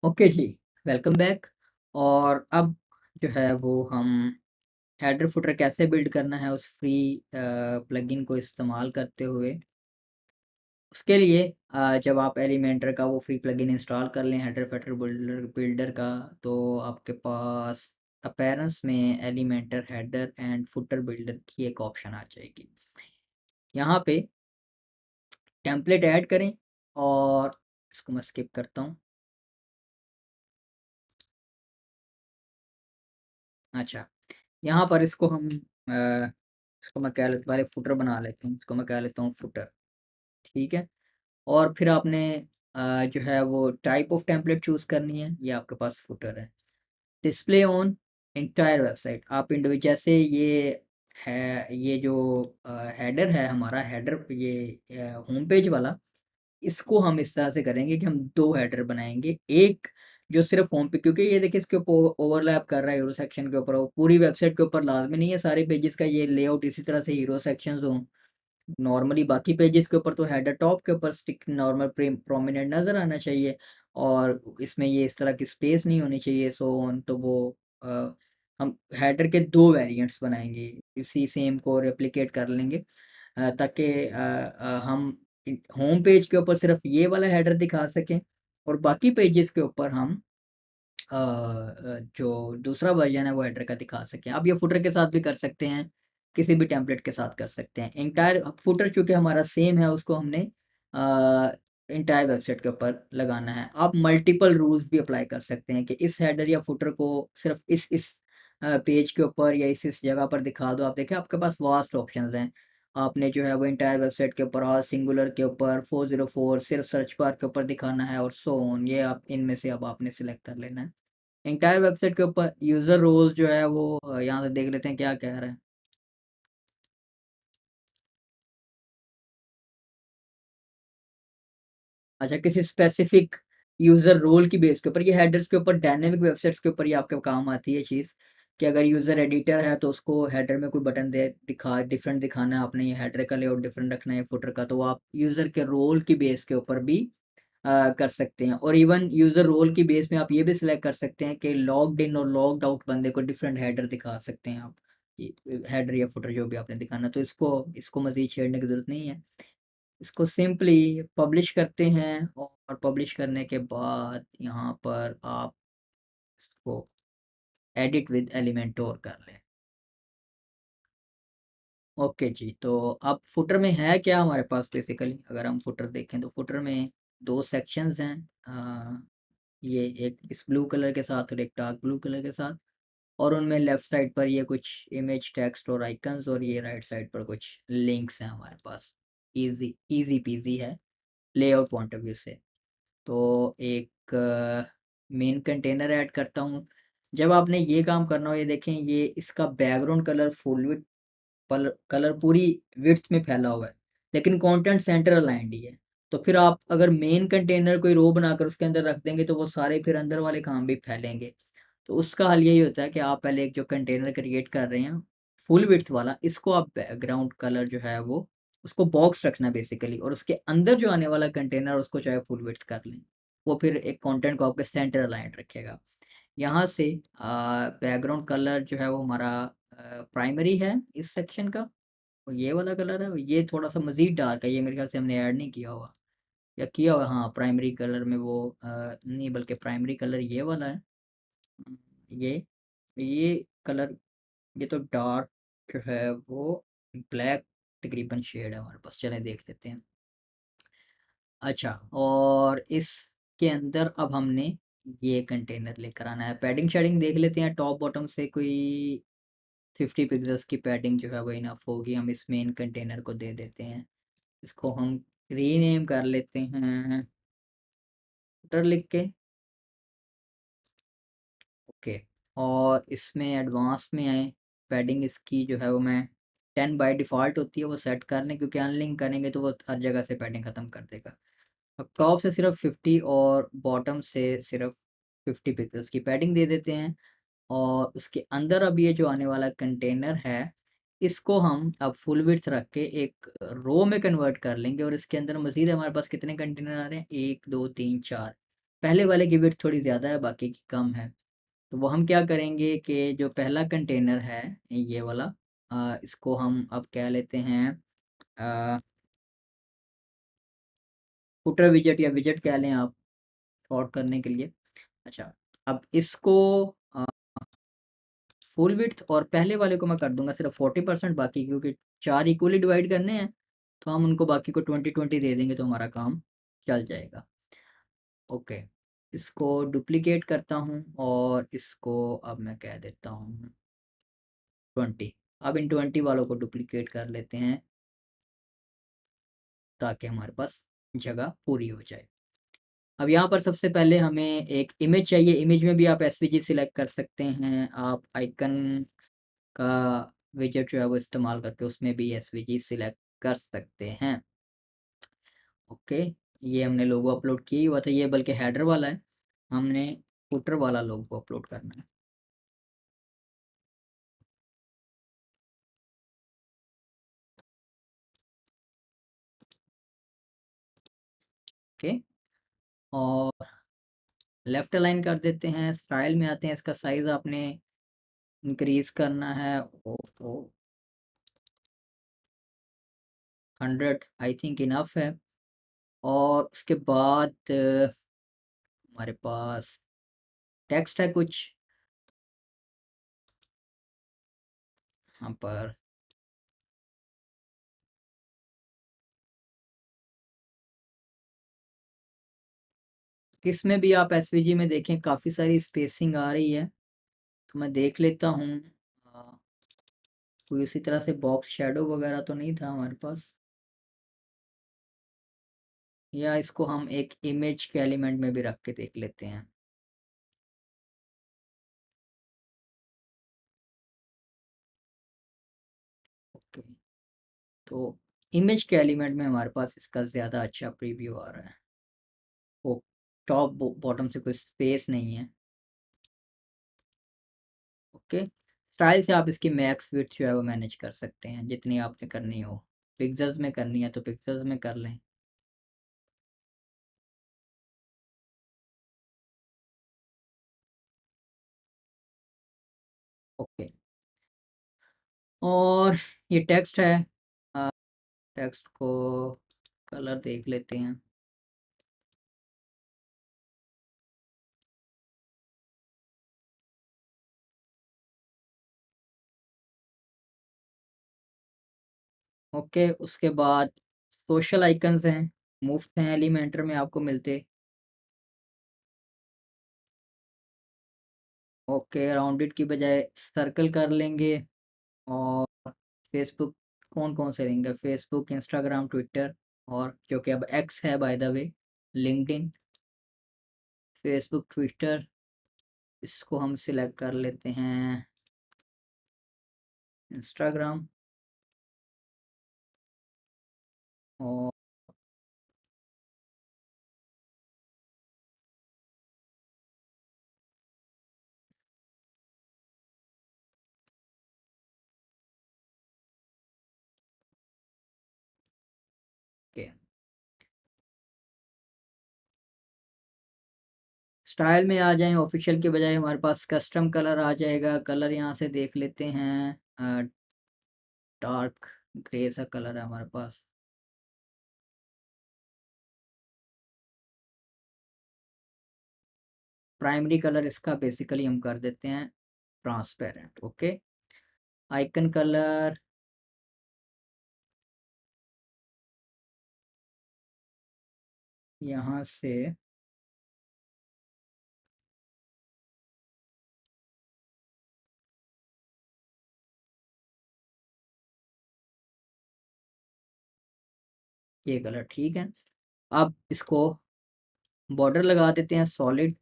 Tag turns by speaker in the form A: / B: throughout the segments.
A: Okay जी, welcome back. और अब जो है वो हम हेडर फुटर कैसे बिल्ड करना है उस फ्री प्लगइन को इस्तेमाल करते हुए। उसके लिए जब आप एलिमेंटर का वो फ्री प्लगइन इंस्टॉल कर लें हेडर फुटर बिल्डर बिल्डर का, तो आपके पास अपीयरेंस में Elementor header and footer builder की एक ऑप्शन आ जाएगी। यहाँ पे टेम्पलेट ऐड करें और इसको मैं स्किप करता हूँ। अच्छा, यहाँ पर इसको हम इसको मैं कह लेता पहले फुटर बना लेता हूँ, इसको मैं कह लेता हूँ फुटर। ठीक है। और फिर आपने जो है वो टाइप ऑफ टेम्पलेट चूज़ करनी है। ये आपके पास फुटर है। Display on entire website. आप इंडिविजुअल जैसे ये है, ये जो हेडर है हमारा हेडर, ये होम पेज वाला, इसको हम इस तरह से करेंगे कि हम 2 हेडर बनाएँगे। एक जो सिर्फ़ होम पे, क्योंकि ये देखिए इसके ऊपर ओवरलैप कर रहा है हीरो सेक्शन के ऊपर, और पूरी वेबसाइट के ऊपर लाज़मी नहीं है सारे पेजेज़ का ये लेआउट इसी तरह से हीरो सेक्शंस हों। नॉर्मली बाकी पेजेज़ के ऊपर तो हेडर टॉप के ऊपर स्टिक नॉर्मल प्रोमिनेंट नज़र आना चाहिए, और इसमें ये इस तरह की स्पेस नहीं होनी चाहिए, सो ऑन। तो वो अ, हम हेडर के 2 वेरिएंट्स बनाएँगे, इसी सेम को रेप्लिकेट कर लेंगे, ताकि हम होम पेज के ऊपर सिर्फ ये वाला हेडर दिखा सकें, और बाकी पेजेस के ऊपर हम जो दूसरा वर्जन है वो हेडर का दिखा सकें। आप ये फुटर के साथ भी कर सकते हैं, किसी भी टेम्पलेट के साथ कर सकते हैं। एंटायर फुटर चूँकि हमारा सेम है, उसको हमने एंटायर वेबसाइट के ऊपर लगाना है। आप मल्टीपल रूल्स भी अप्लाई कर सकते हैं कि इस हेडर या फुटर को सिर्फ इस पेज के ऊपर या इस जगह पर दिखा दो। आप देखें आपके पास वास्ट ऑप्शंस हैं। आपने जो है वो एंटायर वेबसाइट के ऊपर, और सिंगुलर के ऊपर 404 सिर्फ सर्च बार के ऊपर दिखाना है, और सो ऑन। ये आप इनमें से अब आपने सिलेक्ट कर लेना है। एंटायर वेबसाइट के ऊपर यूज़र रोल्स जो है वो यहाँ से देख लेते हैं क्या कह रहा है। अच्छा, किसी स्पेसिफिक यूज़र रोल की बेस के ऊपर, ये हेडर्स के ऊपर डायनेमिक वेबसाइट्स के ऊपर ये आपके काम आती है चीज़, कि अगर यूज़र एडिटर है तो उसको हेडर में कोई बटन दे दिखा डिफरेंट दिखाना है, आपने ये हेडर का लेआउट डिफरेंट रखना है फुटर का, तो आप यूज़र के रोल की बेस के ऊपर भी कर सकते हैं। और इवन यूज़र रोल की बेस में आप ये भी सिलेक्ट कर सकते हैं कि लॉग्ड इन और लॉग्ड आउट बंदे को डिफरेंट हेडर दिखा सकते हैं आप। हेडर या फुटर जो भी आपने दिखाना, तो इसको इसको मज़ीद छेड़ने की ज़रूरत नहीं है। इसको सिंपली पब्लिश करते हैं, और पब्लिश करने के बाद यहाँ पर आप इसको एडिट विद एलिमेंटोर कर लें। ओके जी, तो अब फुटर में है क्या हमारे पास बेसिकली, अगर हम फुटर देखें तो फुटर में 2 सेक्शंस हैं। ये एक इस ब्लू कलर के साथ और एक डार्क ब्लू कलर के साथ, और उनमें लेफ्ट साइड पर ये कुछ इमेज टेक्स्ट और आइकन्स, और ये राइट साइड पर कुछ लिंक्स हैं हमारे पास। इजी इजी पीजी है लेआउट पॉइंट ऑफ व्यू से। तो एक मेन कंटेनर ऐड करता हूँ। जब आपने ये काम करना हो, ये देखें ये इसका background colour full width colour पूरी विड्थ में फैला हुआ है, लेकिन कंटेंट सेंटर अलाइंड ही है। तो फिर आप अगर मेन कंटेनर कोई रो बनाकर उसके अंदर रख देंगे, तो वो सारे फिर अंदर वाले काम भी फैलेंगे। तो उसका हल यही होता है कि आप पहले एक जो कंटेनर क्रिएट कर रहे हैं फुल विड्थ वाला, इसको आप बैकग्राउंड कलर जो है वो उसको बॉक्स रखना बेसिकली, और उसके अंदर जो आने वाला कंटेनर उसको चाहे फुल विड्थ कर लें, वो फिर एक कंटेंट को आपके सेंटर अलाइंड रखेगा। यहाँ से बैकग्राउंड कलर जो है वो हमारा प्राइमरी है इस सेक्शन का, और ये वाला कलर है, ये थोड़ा सा मज़ीद डार्क है, ये मेरे ख्याल से हमने ऐड नहीं किया हुआ, या किया हुआ, हाँ प्राइमरी कलर में वो नहीं, बल्कि प्राइमरी कलर ये वाला है। अ, ये ये कलर, ये तो डार्क जो है वो ब्लैक तकरीबन शेड है हमारे पास, चलें देख लेते हैं। अच्छा, और इसके अंदर अब हमने ये कंटेनर लेकर आना है। पैडिंग शेडिंग देख लेते हैं, टॉप बॉटम से कोई 50 पिक्सेल्स की पैडिंग जो है वो इनफ होगी। हम इस मेन कंटेनर को दे देते हैं, इसको हम रीनेम कर लेते हैं फुटर लिख के। ओके, और इसमें एडवांस में आए, पैडिंग इसकी जो है वो मैं 10 बाय डिफ़ॉल्ट होती है वो सेट कर लें, क्योंकि अनलिंक करेंगे तो वो हर जगह से पैडिंग ख़त्म कर देगा। अब टॉप से सिर्फ 50 और बॉटम से सिर्फ 50 पिक्सेल्स की पैडिंग दे देते हैं। और उसके अंदर अब ये जो आने वाला कंटेनर है, इसको हम अब फुल विड्थ रख के एक रो में कन्वर्ट कर लेंगे, और इसके अंदर मज़ीद हमारे पास कितने कंटेनर आ रहे हैं, 1 2 3 4, पहले वाले की विड्थ थोड़ी ज़्यादा है, बाकी की कम है। तो वो हम क्या करेंगे कि जो पहला कंटेनर है ये वाला, इसको हम अब कह लेते हैं फुटर विजेट या विजेट कह लें आप, शॉर्ट करने के लिए। अच्छा, अब इसको फुल विड्थ और पहले वाले को मैं कर दूंगा सिर्फ 40%, बाकी क्योंकि 4 इक्वली डिवाइड करने हैं तो हम उनको बाकी को 20-20 दे देंगे तो हमारा काम चल जाएगा। ओके, इसको डुप्लीकेट करता हूँ और इसको अब मैं कह देता हूँ 20। अब इन 20 वालों को डुप्लीकेट कर लेते हैं ताकि हमारे पास जगह पूरी हो जाए। अब यहाँ पर सबसे पहले हमें एक इमेज चाहिए। इमेज में भी आप एसवीजी सिलेक्ट कर सकते हैं, आप आइकन का विजेट जो है वो इस्तेमाल करके उसमें भी एसवीजी सिलेक्ट कर सकते हैं। ओके, ये हमने लोगो अपलोड किया हुआ था, ये बल्कि हेडर वाला है, हमने फुटर वाला लोगो अपलोड करना है। ओके, और लेफ्ट अलाइन कर देते हैं। स्टाइल में आते हैं, इसका साइज आपने इंक्रीज करना है। ओ 100 आई थिंक इनफ है। और उसके बाद हमारे पास टेक्स्ट है कुछ यहाँ पर। किस में भी आप एसवीजी में देखें काफ़ी सारी स्पेसिंग आ रही है, तो मैं देख लेता हूँ कोई उसी तरह से बॉक्स शेडो वगैरह तो नहीं था हमारे पास, या इसको हम एक इमेज के एलिमेंट में भी रख के देख लेते हैं। ओके, तो इमेज के एलिमेंट में हमारे पास इसका ज़्यादा अच्छा प्रीव्यू आ रहा है। वो टॉप बॉटम से कोई स्पेस नहीं है। ओके, स्टाइल से आप इसकी मैक्स विड्थ जो है वो मैनेज कर सकते हैं जितनी आपने करनी हो। पिक्सेल्स में करनी है तो पिक्सेल्स में कर लें। ओके, और ये टेक्स्ट है, टेक्स्ट को कलर देख लेते हैं। ओके, उसके बाद सोशल आइकन्स हैं, मुफ्त हैं, एलिमेंटर में आपको मिलते। ओके, राउंडेड की बजाय सर्कल कर लेंगे। और फेसबुक कौन कौन से लेंगे, फेसबुक, इंस्टाग्राम, ट्विटर, और जो कि अब एक्स है by the way, LinkedIn, Facebook, Twitter, इसको हम सिलेक्ट कर लेते हैं इंस्टाग्राम। और ओके, स्टाइल में आ जाएं, ऑफिशियल के बजाय हमारे पास कस्टम कलर आ जाएगा। कलर यहाँ से देख लेते हैं, डार्क ग्रे सा कलर है हमारे पास। प्राइमरी कलर इसका बेसिकली हम कर देते हैं ट्रांसपेरेंट। ओके, आइकन कलर यहाँ से ये कलर ठीक है। अब इसको बॉर्डर लगा देते हैं सॉलिड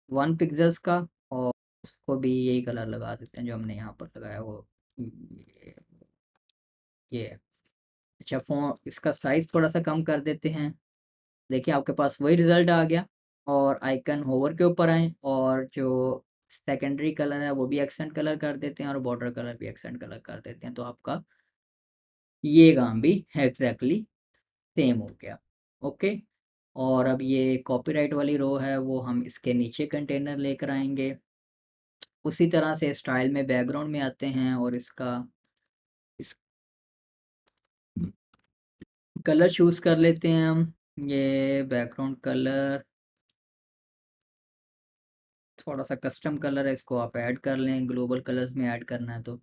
A: 1 पिक्सल्स का, और उसको भी यही कलर लगा देते हैं जो हमने यहाँ पर लगाया वो ये है। अच्छा, फोन इसका साइज थोड़ा सा कम कर देते हैं। देखिए आपके पास वही रिजल्ट आ गया। और आइकन होवर के ऊपर आए, और जो सेकेंडरी कलर है वो भी एक्सेंट कलर कर देते हैं, और बॉर्डर कलर भी एक्सेंट कलर कर देते हैं, तो आपका ये काम भी एग्जैक्टली सेम हो गया। ओके, और अब ये कॉपीराइट वाली रो है वो हम इसके नीचे कंटेनर लेकर आएंगे। उसी तरह से स्टाइल में बैकग्राउंड में आते हैं और इसका इस कलर चूज़ कर लेते हैं हम। ये बैकग्राउंड कलर थोड़ा सा कस्टम कलर है, इसको आप ऐड कर लें, ग्लोबल कलर्स में ऐड करना है तो।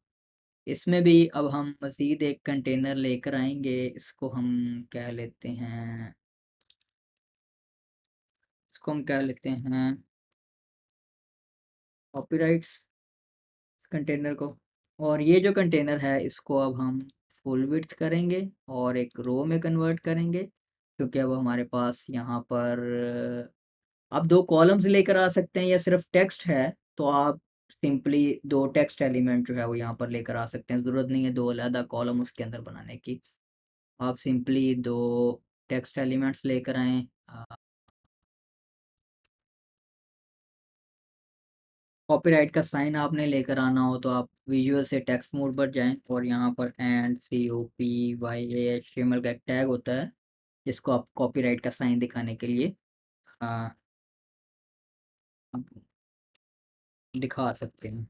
A: इसमें भी अब हम मज़ीद एक कंटेनर लेकर आएंगे, इसको हम कह लेते हैं इसको हम कह लेते हैं कॉपीराइट्स कंटेनर को। और ये जो कंटेनर है इसको अब हम फुल विड्थ करेंगे और एक रो में कन्वर्ट करेंगे, क्योंकि अब हमारे पास यहाँ पर आप दो कॉलम्स लेकर आ सकते हैं, या सिर्फ टेक्स्ट है तो आप सिंपली दो टेक्स्ट एलिमेंट जो है वो यहाँ पर लेकर आ सकते हैं। ज़रूरत नहीं है दो अलग कॉलम उसके अंदर बनाने की, आप सिंपली दो टेक्स्ट एलिमेंट्स लेकर आएँ। कॉपीराइट का साइन आपने लेकर आना हो तो आप विजुअल से टेक्स्ट मोड पर जाएं और यहाँ पर एंड COPYAHTML का एक टैग होता है जिसको आप कॉपीराइट का साइन दिखाने के लिए आ, दिखा सकते हैं।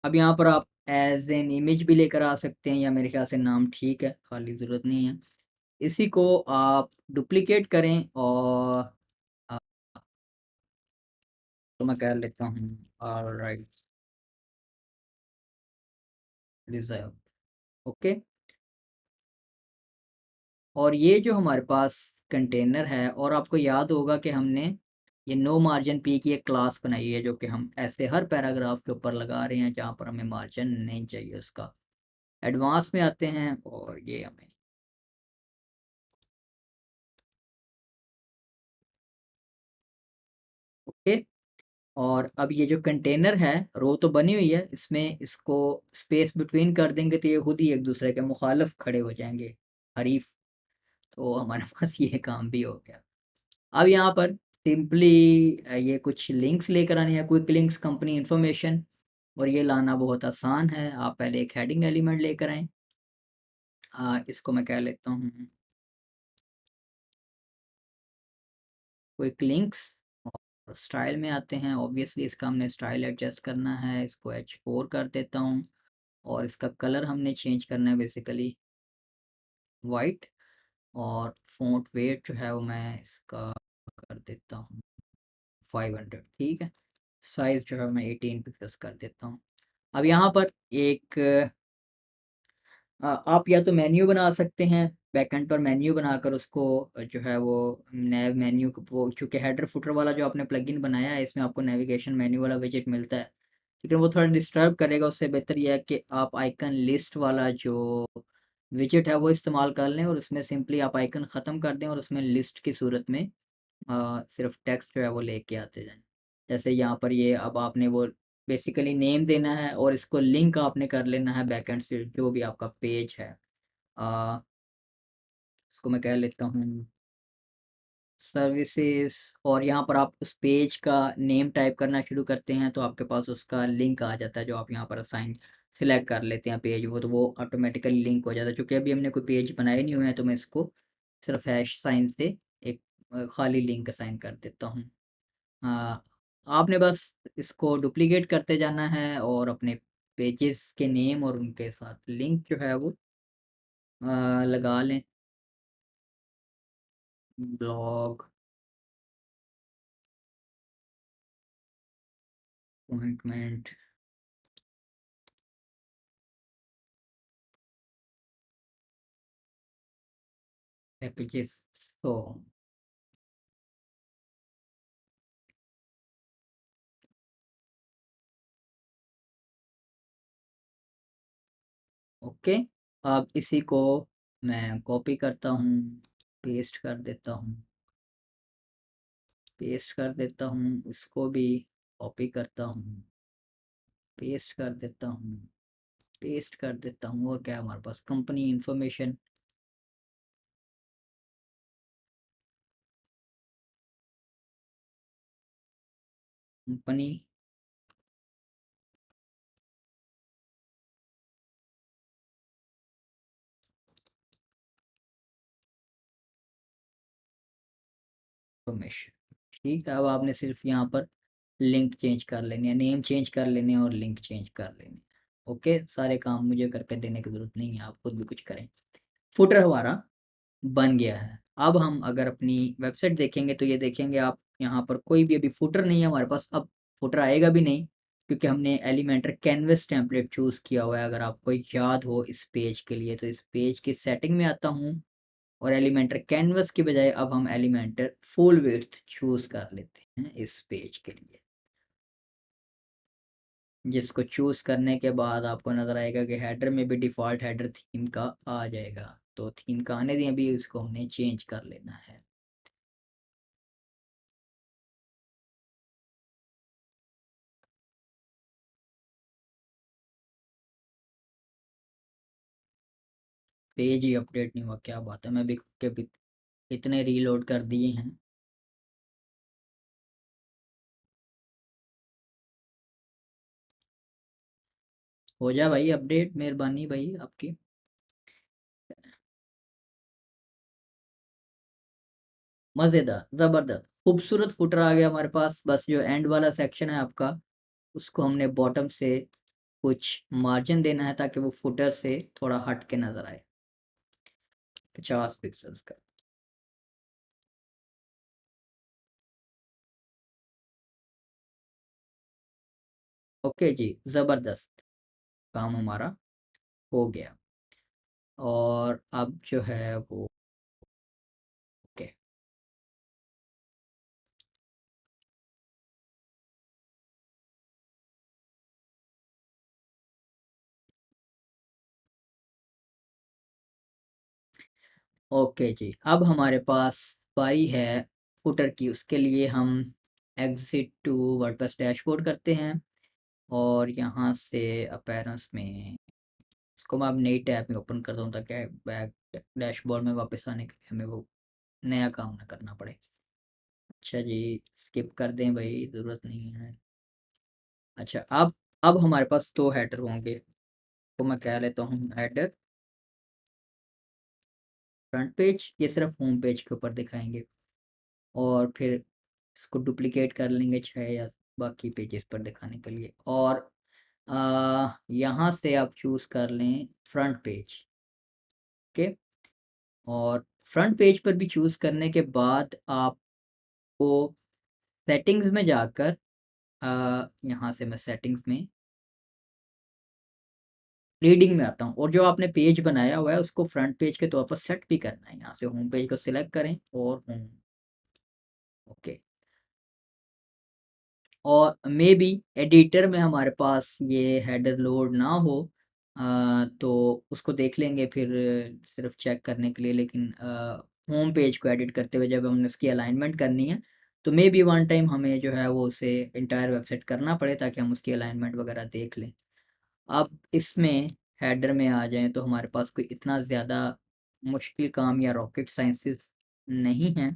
A: अब यहाँ पर आप एज एन इमेज भी लेकर आ सकते हैं, या मेरे ख्याल से नाम ठीक है, खाली ज़रूरत नहीं है। इसी को आप डुप्लिकेट करें और आ, तो मैं कर लेता हूँ ऑलराइट रिजर्व। ओके। और ये जो हमारे पास कंटेनर है, और आपको याद होगा कि हमने ये नो मार्जिन पी की एक क्लास बनाई है, जो कि हम ऐसे हर पैराग्राफ के ऊपर लगा रहे हैं जहाँ पर हमें मार्जिन नहीं चाहिए उसका। एडवांस में आते हैं और ये हमें ओके। और अब ये जो कंटेनर है, रो तो बनी हुई है, इसमें इसको स्पेस बिटवीन कर देंगे तो ये खुद ही एक दूसरे के मुखालिफ खड़े हो जाएंगे, हरीफ। तो हमारे पास ये काम भी हो गया। अब यहाँ पर सिंपली ये कुछ लिंक्स लेकर आने हैं, क्विक लिंक्स, कंपनी इंफॉर्मेशन। और ये लाना बहुत आसान है, आप पहले एक हेडिंग एलिमेंट लेकर आएँ। इसको मैं कह लेता हूँ क्विक लिंक्स। और स्टाइल में आते हैं, ऑब्वियसली इसका हमने स्टाइल एडजस्ट करना है, इसको H4 कर देता हूँ। और इसका कलर हमने चेंज करना है बेसिकली वाइट। और फ़ॉन्ट वेट जो है वो मैं इसका कर देता हूँ 500, ठीक है। साइज़ जो है मैं 18 पिक्सेल्स कर देता हूँ। अब यहाँ पर एक आप या तो मेन्यू बना सकते हैं, बैकएंड पर मेन्यू बनाकर उसको जो है वो नैव मेन्यू वो, चूँकि हेडर फुटर वाला जो आपने प्लगइन बनाया है इसमें आपको नेविगेशन मेन्यू वाला विजेट मिलता है, लेकिन वो थोड़ा डिस्टर्ब करेगा। उससे बेहतर यह है कि आप आइकन लिस्ट वाला जो विजेट है वो इस्तेमाल कर लें, और उसमें सिंपली आप आइकन ख़त्म कर दें और उसमें लिस्ट की सूरत में सिर्फ टेक्स्ट जो है वो लेके आते जाएं। जैसे यहाँ पर ये अब आपने वो बेसिकली नेम देना है और इसको लिंक आपने कर लेना है बैकएंड से जो भी आपका पेज है। आ, इसको मैं कह लेता हूँ सर्विसेज। और यहाँ पर आप उस पेज का नेम टाइप करना शुरू करते हैं तो आपके पास उसका लिंक आ जाता है, जो आप यहाँ पर असाइन सिलेक्ट कर लेते हैं पेज वो, तो वो ऑटोमेटिकली लिंक हो जाता है। चूँकि अभी हमने कोई पेज बनाए नहीं हुए हैं तो मैं इसको सिर्फ हैश साइन से एक खाली लिंक असाइन कर देता हूँ। हाँ, आपने बस इसको डुप्लीकेट करते जाना है और अपने पेजेस के नेम और उनके साथ लिंक जो है वो लगा लें। ब्लॉग अपॉइंटमेंट पैकेजेस तो ओके। अब इसी को मैं कॉपी करता हूँ, पेस्ट कर देता हूँ, पेस्ट कर देता हूँ, इसको भी कॉपी करता हूँ, पेस्ट कर देता हूँ, पेस्ट कर देता हूँ। और क्या हमारे पास कंपनी इंफॉर्मेशन, कंपनी इंफॉर्मेशन। ठीक है, अब आपने सिर्फ यहाँ पर लिंक चेंज कर लेनी है, नेम चेंज कर लेने हैं और लिंक चेंज कर लेने हैं। ओके, सारे काम मुझे करके देने की ज़रूरत नहीं है, आप खुद भी कुछ करें। फुटर हमारा बन गया है। अब हम अगर अपनी वेबसाइट देखेंगे तो ये देखेंगे आप, यहाँ पर कोई भी अभी फुटर नहीं है हमारे पास। अब फुटर आएगा भी नहीं, क्योंकि हमने एलिमेंटर कैनवस टेम्पलेट चूज़ किया हुआ है। अगर आपको याद हो इस पेज के लिए, तो इस पेज की सेटिंग में आता हूँ और एलिमेंटर कैनवस की बजाय अब हम एलिमेंटर फुल विड्थ चूज़ कर लेते हैं इस पेज के लिए। जिसको चूज़ करने के बाद आपको नज़र आएगा कि हेडर में भी डिफ़ॉल्ट हेडर थीम का आ जाएगा। तो थीम का आने दें, अभी इसको हमने चेंज कर लेना है। पेज ही अपडेट नहीं हुआ, क्या बात है। मैं भी के भी इतने रीलोड कर दिए हैं। हो जा भाई अपडेट, मेहरबानी भाई आपकी। मज़ेदार, ज़बरदस्त, खूबसूरत फुटर आ गया हमारे पास। बस जो एंड वाला सेक्शन है आपका, उसको हमने बॉटम से कुछ मार्जिन देना है ताकि वो फुटर से थोड़ा हट के नज़र आए, 50 पिक्सल्स का। ओके जी, ज़बरदस्त, काम हमारा हो गया। और अब जो है वो ओके। ओके जी, अब हमारे पास बारी है फुटर की। उसके लिए हम एग्ज़िट टू वर्डप्रेस डैशबोर्ड करते हैं और यहाँ से अपीयरेंस में इसको मैं अब नई टैब में ओपन कर दूँ ताकि बैक डैशबोर्ड में वापस आने के लिए हमें वो नया काम ना करना पड़े। अच्छा जी, स्किप कर दें भाई, ज़रूरत नहीं है। अच्छा, अब हमारे पास 2 हेडर होंगे, तो मैं कह लेता हूँ हेडर फ्रंट पेज, ये सिर्फ होम पेज के ऊपर दिखाएँगे। और फिर इसको डुप्लिकेट कर लेंगे 6 या बाकी पेजेस पर दिखाने के लिए। और यहाँ से आप चूज़ कर लें फ्रंट पेज। ओके, और फ्रंट पेज पर भी चूज़ करने के बाद आपको सेटिंग्स में जाकर यहाँ से मैं सेटिंग्स में रीडिंग में आता हूँ और जो आपने पेज बनाया हुआ है उसको फ्रंट पेज के तौर पर सेट भी करना है। यहाँ से होम पेज को सिलेक्ट करें और होम। ओके, और मे बी एडिटर में हमारे पास ये हेडर लोड ना हो, तो उसको देख लेंगे फिर सिर्फ चेक करने के लिए। लेकिन होम पेज को एडिट करते हुए जब हमने उसकी अलाइनमेंट करनी है, तो मे बी वन टाइम हमें जो है वो उसे इंटायर वेबसाइट करना पड़े ताकि हम उसकी अलाइनमेंट वगैरह देख लें। अब इसमें हेडर में आ जाएं तो हमारे पास कोई इतना ज़्यादा मुश्किल काम या रॉकेट साइंसेस नहीं है।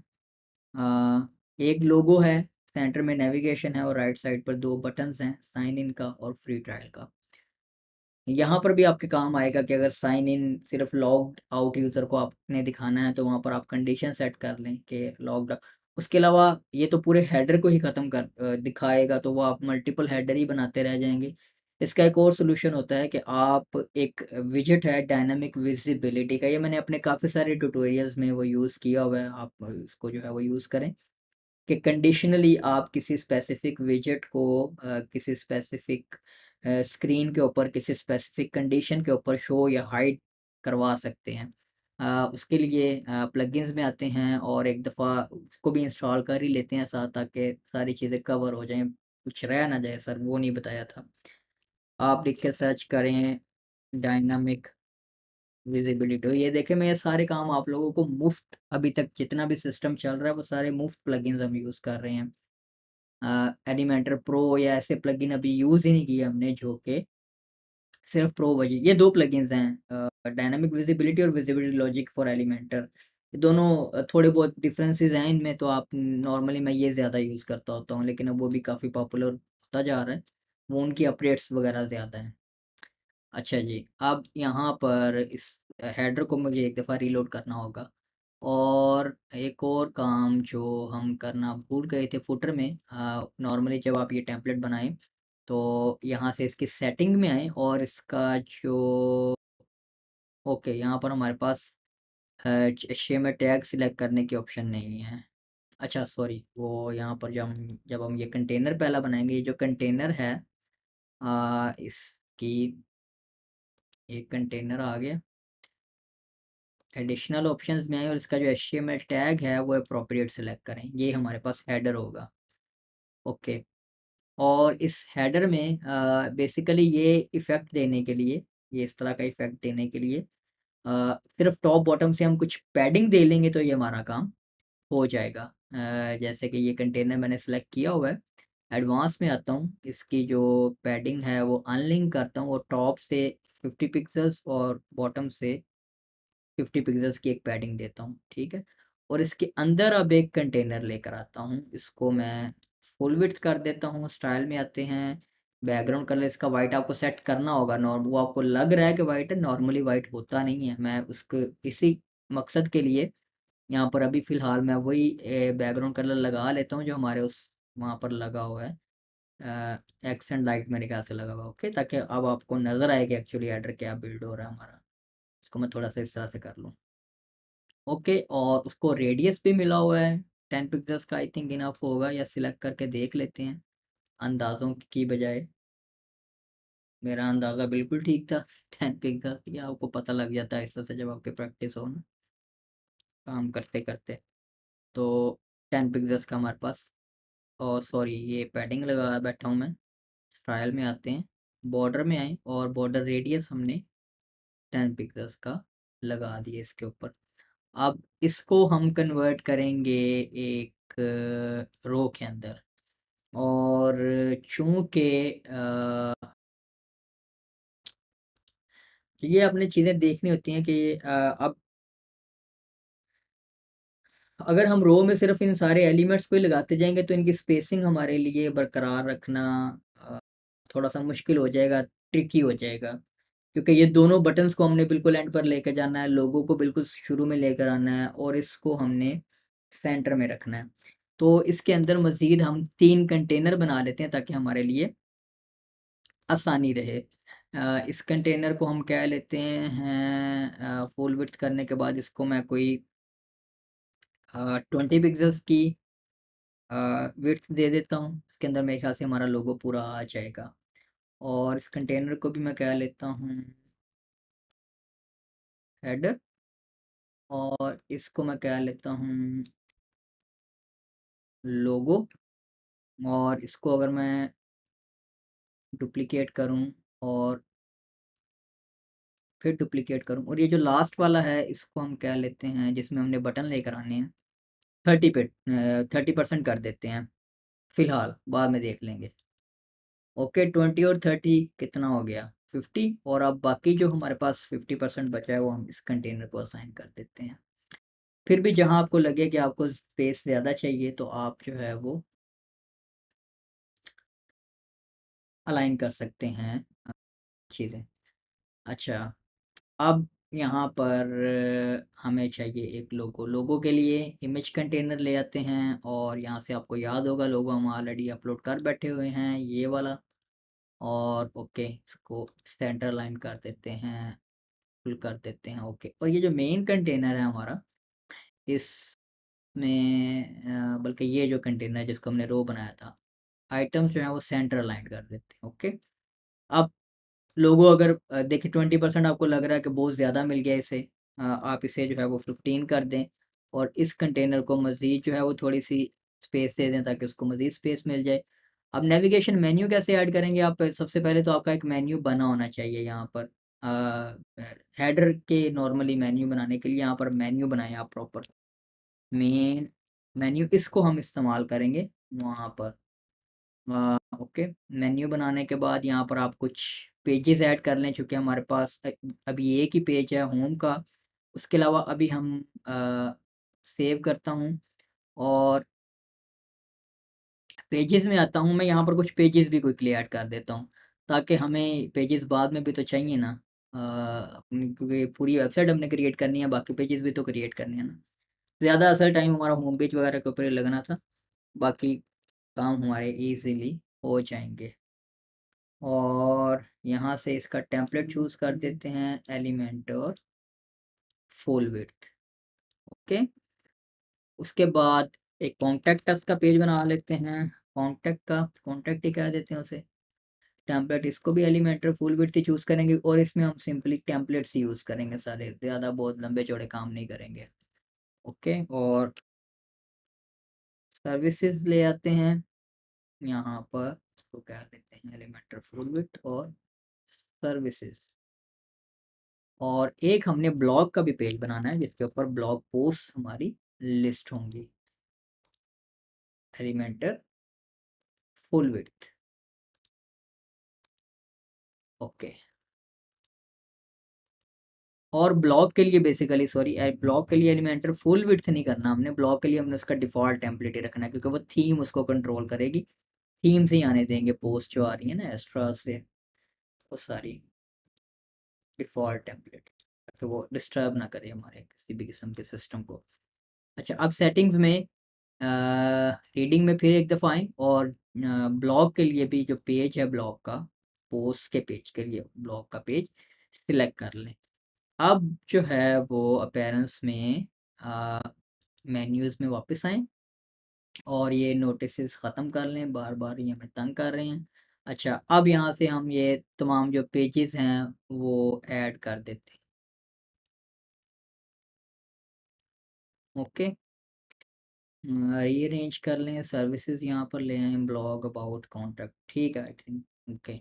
A: एक लोगो है, सेंटर में नेविगेशन है और राइट साइड पर 2 बटन्स हैं, साइन इन का और फ्री ट्रायल का। यहाँ पर भी आपके काम आएगा कि अगर साइन इन सिर्फ लॉग्ड आउट यूज़र को आपने दिखाना है तो वहाँ पर आप कंडीशन सेट कर लें कि लॉग्ड। उसके अलावा ये तो पूरे हेडर को ही ख़त्म कर दिखाएगा, तो वो आप मल्टीपल हेडर ही बनाते रह जाएंगे। इसका एक और सोल्यूशन होता है कि आप एक विजेट है डायनामिक विजिबिलिटी का, ये मैंने अपने काफ़ी सारे ट्यूटोरियल्स में वो यूज़ किया हुआ है। आप इसको जो है वो यूज़ करें कि कंडीशनली आप किसी स्पेसिफिक विजेट को किसी स्पेसिफिक स्क्रीन के ऊपर किसी स्पेसिफिक कंडीशन के ऊपर शो या हाइड करवा सकते हैं। उसके लिए प्लगइन्स में आते हैं और एक दफ़ा उसको भी इंस्टॉल कर ही लेते हैं साथ, ताकि सारी चीज़ें कवर हो जाएं, कुछ रह ना जाए। सर वो नहीं बताया था। आप लिख के सर्च करें डायनामिक विजिबिलिटी, तो ये देखें मैं ये सारे काम आप लोगों को मुफ्त, अभी तक जितना भी सिस्टम चल रहा है वो सारे मुफ्त प्लगइन्स हम यूज़ कर रहे हैं। एलिमेंटर प्रो या ऐसे प्लगइन अभी यूज़ ही नहीं किए हमने, जो कि सिर्फ प्रो वजी ये 2 प्लगइन्स हैं, डायनामिक विजिबिलिटी और विजिबिलिटी लॉजिक फॉर एलिमेंटर। ये दोनों थोड़े बहुत डिफरेंसेस हैं इनमें, तो आप नॉर्मली मैं ये ज़्यादा यूज़ करता होता हूँ, लेकिन अब वो भी काफ़ी पॉपुलर होता जा रहा है। वो उनकी अपडेट्स वगैरह ज़्यादा हैं। अच्छा जी, अब यहाँ पर इस हेडर को मुझे एक दफ़ा रीलोड करना होगा। और एक और काम जो हम करना भूल गए थे फुटर में, नॉर्मली जब आप ये टेम्पलेट बनाएं तो यहाँ से इसकी सेटिंग में आए और इसका जो ओके यहाँ पर हमारे पास HTML टैग सिलेक्ट करने की ऑप्शन नहीं है। अच्छा सॉरी, वो यहाँ पर जब हम ये कंटेनर पहला बनाएंगे, ये जो कंटेनर है इसकी एक कंटेनर आ गया, एडिशनल ऑप्शंस में आए और इसका जो HTML टैग है वो अप्रोप्रिएट सेलेक्ट करें, ये हमारे पास हेडर होगा। ओके, और इस हेडर में बेसिकली ये इफ़ेक्ट देने के लिए, ये इस तरह का इफ़ेक्ट देने के लिए सिर्फ टॉप बॉटम से हम कुछ पैडिंग दे लेंगे तो ये हमारा काम हो जाएगा। जैसे कि ये कंटेनर मैंने सेलेक्ट किया हुआ है, एडवांस में आता हूँ, इसकी जो पैडिंग है वो अनलिंक करता हूँ और टॉप से 50 पिक्सल्स और बॉटम से 50 पिक्सल्स की एक पैडिंग देता हूँ, ठीक है। और इसके अंदर अब एक कंटेनर लेकर आता हूँ, इसको मैं फुल विड्थ कर देता हूँ। स्टाइल में आते हैं, बैकग्राउंड कलर इसका वाइट आपको सेट करना होगा। नॉर्मल वो आपको लग रहा है कि वाइट है, नॉर्मली वाइट होता नहीं है। मैं उसको इसी मकसद के लिए यहाँ पर अभी फ़िलहाल मैं वही बैकग्राउंड कलर लगा लेता हूँ जो हमारे उस वहाँ पर लगा हुआ है, एक्सेंट लाइट मेरे ख्याल से लगा हुआ है। ओके, ताकि अब आपको नज़र आए कि एक्चुअली एडर क्या बिल्ड हो रहा है हमारा। इसको मैं थोड़ा सा इस तरह से कर लूँ। ओके, और उसको रेडियस भी मिला हुआ है 10 पिक्सल्स का, आई थिंक इनफ होगा, या सिलेक्ट करके देख लेते हैं अंदाज़ों की बजाय। मेरा अंदाज़ा बिल्कुल ठीक था 10 पिक्सल, ये आपको पता लग जाता है इस तरह से जब आपकी प्रैक्टिस हो ना काम करते करते। तो 10 पिक्सल्स का हमारे पास, और सॉरी ये पैडिंग लगा बैठा हूँ मैं। स्टाइल में आते हैं, बॉर्डर में आए और बॉर्डर रेडियस हमने 10 पिक्सल्स का लगा दिए इसके ऊपर। अब इसको हम कन्वर्ट करेंगे एक रो के अंदर, और चूंकि ये अपनी चीज़ें देखनी होती हैं कि अब अगर हम रो में सिर्फ इन सारे एलिमेंट्स को ही लगाते जाएंगे तो इनकी स्पेसिंग हमारे लिए बरकरार रखना अ, थोड़ा सा मुश्किल हो जाएगा, ट्रिकी हो जाएगा। क्योंकि ये दोनों बटन्स को हमने बिल्कुल एंड पर लेकर जाना है, लोगों को बिल्कुल शुरू में लेकर आना है और इसको हमने सेंटर में रखना है। तो इसके अंदर मज़ीद हम 3 कंटेनर बना लेते हैं ताकि हमारे लिए आसानी रहे। इस कंटेनर को हम कह लेते हैं फुल विड्थ करने के बाद इसको मैं कोई 20 पिक्सेल्स की विड्थ दे देता हूँ। इसके अंदर मेरे ख्याल से हमारा लोगो पूरा आ जाएगा। और इस कंटेनर को भी मैं कह लेता हूँ हेडर, और इसको मैं कह लेता हूँ लोगो। और इसको अगर मैं डुप्लिकेट करूँ और फिर डुप्लिकेट करूँ, और ये जो लास्ट वाला है इसको हम कह लेते हैं, जिसमें हमने बटन लेकर आने हैं, 30% कर देते हैं फ़िलहाल, बाद में देख लेंगे। ओके, 20 और 30 कितना हो गया 50, और अब बाकी जो हमारे पास 50% बचा है वो हम इस कंटेनर को असाइन कर देते हैं। फिर भी जहाँ आपको लगे कि आपको स्पेस ज़्यादा चाहिए तो आप जो है वो अलाइन कर सकते हैं चीज़ें। अच्छा, अब यहाँ पर हमें चाहिए एक लोगो। लोगो के लिए इमेज कंटेनर ले आते हैं, और यहाँ से आपको याद होगा लोगो हम ऑलरेडी अपलोड कर बैठे हुए हैं, ये वाला। और ओके, इसको सेंटर लाइन कर देते हैं, फुल कर देते हैं। ओके, और ये जो मेन कंटेनर है हमारा, इसमें बल्कि ये जो कंटेनर है जिसको हमने रो बनाया था, आइटम्स जो है वो सेंटर लाइन कर देते हैं। ओके, अब लोगो अगर देखिए 20% आपको लग रहा है कि बहुत ज़्यादा मिल गया इसे, आप इसे जो है वो 15 कर दें, और इस कंटेनर को मज़ीद जो है वो थोड़ी सी स्पेस दे दें ताकि उसको मज़ीद स्पेस मिल जाए। अब नेविगेशन मेन्यू कैसे ऐड करेंगे आप? सबसे पहले तो आपका एक मेन्यू बना होना चाहिए यहाँ पर। हेडर के नॉर्मली मेन्यू बनाने के लिए यहाँ पर मेन्यू बनाएं आप प्रॉपर, मेन मेन्यू, इसको हम इस्तेमाल करेंगे वहाँ पर। ओके, मेन्यू बनाने के बाद यहाँ पर आप कुछ पेजेस ऐड कर लें, चूँकि हमारे पास अभी एक ही पेज है होम का। उसके अलावा अभी हम सेव करता हूँ, और पेजेस में आता हूँ मैं। यहाँ पर कुछ पेजेस भी क्विकली ऐड कर देता हूँ ताकि हमें पेजेस बाद में भी तो चाहिए ना, क्योंकि पूरी वेबसाइट हमने क्रिएट करनी है, बाकी पेजेस भी तो क्रिएट करने हैं ना। ज़्यादा असल टाइम हमारा होम पेज वगैरह के ऊपर ही लगना था, बाकी काम हमारे इजीली हो जाएंगे। और यहाँ से इसका टेम्पलेट चूज़ कर देते हैं, एलिमेंट और फुल विड्थ। ओके, उसके बाद एक कॉन्टैक्ट अस का पेज बना लेते हैं। कॉन्टैक्ट ही कह देते हैं उसे। टेम्पलेट इसको भी एलिमेंटर फुल विड्थ ही चूज़ करेंगे और इसमें हम सिंपली टेम्पलेट्स यूज़ करेंगे सारे, ज़्यादा बहुत लंबे चौड़े काम नहीं करेंगे। ओके, और सर्विसेज ले आते हैं यहाँ पर, इसको कह लेते हैं एलिमेंटर फुल विड्थ और सर्विसेज। और एक हमने ब्लॉग का भी पेज बनाना है जिसके ऊपर ब्लॉग पोस्ट हमारी लिस्ट होंगी, एलिमेंटर फुल विड्थ। ओके, और ब्लॉग के लिए बेसिकली सॉरी ब्लॉग के लिए एलिमेंटर फुल विड्थ नहीं करना हमने, ब्लॉग के लिए हमने उसका डिफ़ॉल्ट टेम्पलेट ही रखना है क्योंकि वो थीम उसको कंट्रोल करेगी। थीम से ही आने देंगे पोस्ट जो आ रही है ना एक्स्ट्रा से, वो सारी डिफ़ॉल्ट टेम्पलेट, तो वो डिस्टर्ब ना करे हमारे किसी भी किस्म के सिस्टम को। अच्छा, अब सेटिंग्स में रीडिंग में फिर एक दफ़ा आएँ और ब्लॉग के लिए भी जो पेज है ब्लॉग का, पोस्ट के पेज के लिए ब्लॉग का पेज सिलेक्ट कर लें। अब जो है वो अपीयरेंस में मेन्यूज़ में वापस आएँ और ये नोटिसेस ख़त्म कर लें, बार-बार ये हमें तंग कर रहे हैं। अच्छा, अब यहाँ से हम ये तमाम जो पेजेस हैं वो ऐड कर देते हैं। ओके, रीअरेंज कर लें, सर्विसेज यहाँ पर ले आएँ, ब्लॉग, अबाउट, कॉन्टैक्ट, ठीक है आई थिंक। ओके,